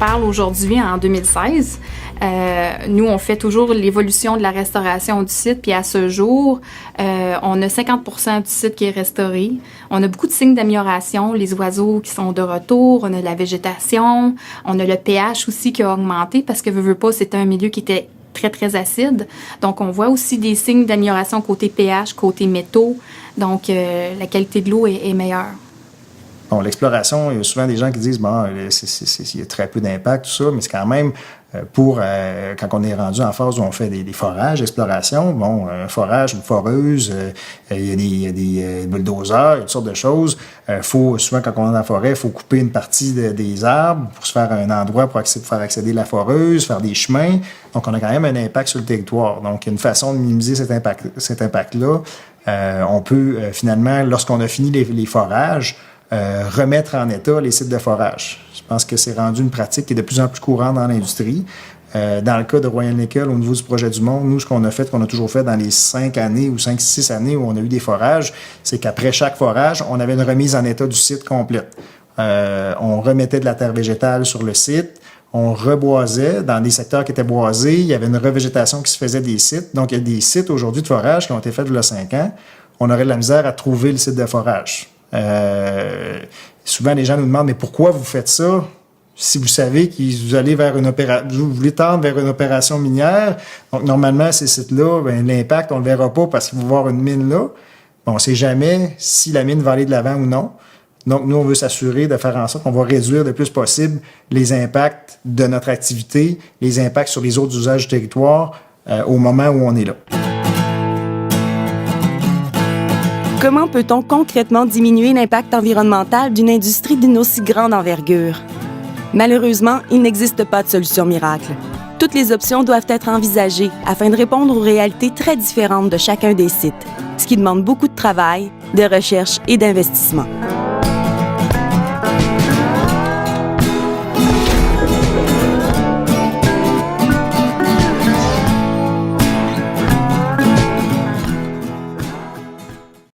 parle aujourd'hui, en 2016, nous, on fait toujours l'évolution de la restauration du site, puis à ce jour, on a 50% du site qui est restauré. On a beaucoup de signes d'amélioration, les oiseaux qui sont de retour, on a la végétation, on a le pH aussi qui a augmenté parce que, veux pas, c'était un milieu qui était très, très acide. Donc, on voit aussi des signes d'amélioration côté pH, côté métaux. Donc, la qualité de l'eau est meilleure. Bon, l'exploration, il y a souvent des gens qui disent, bon, il y a très peu d'impact, tout ça, mais c'est quand même quand on est rendu en phase où on fait des forages, exploration, bon, un forage, une foreuse, il y a des bulldozers, il y a toutes sortes de choses. Souvent, quand on est dans la forêt, il faut couper une partie des arbres pour se faire un endroit pour faire accéder la foreuse, faire des chemins. Donc, on a quand même un impact sur le territoire. Donc, il y a une façon de minimiser cet impact-là. On peut, finalement, lorsqu'on a fini les forages, remettre en état les sites de forage. Je pense que c'est rendu une pratique qui est de plus en plus courante dans l'industrie. Dans le cas de Royal Nickel, au niveau du projet du monde, nous, ce qu'on a toujours fait dans les 5 années ou 5-6 années où on a eu des forages, c'est qu'après chaque forage, on avait une remise en état du site complète. On remettait de la terre végétale sur le site, on reboisait dans des secteurs qui étaient boisés, il y avait une revégétation qui se faisait des sites. Donc, il y a des sites aujourd'hui de forage qui ont été faits il y a 5 ans. On aurait de la misère à trouver le site de forage. Souvent, les gens nous demandent, mais pourquoi vous faites ça si vous savez que vous voulez tendre vers une opération minière? Donc, normalement, ces sites-là, l'impact, on le verra pas parce qu'il va y avoir une mine là. Bon, on sait jamais si la mine va aller de l'avant ou non. Donc, nous, on veut s'assurer de faire en sorte qu'on va réduire le plus possible les impacts de notre activité, les impacts sur les autres usages du territoire au moment où on est là. Comment peut-on concrètement diminuer l'impact environnemental d'une industrie d'une aussi grande envergure? Malheureusement, il n'existe pas de solution miracle. Toutes les options doivent être envisagées afin de répondre aux réalités très différentes de chacun des sites, ce qui demande beaucoup de travail, de recherche et d'investissement.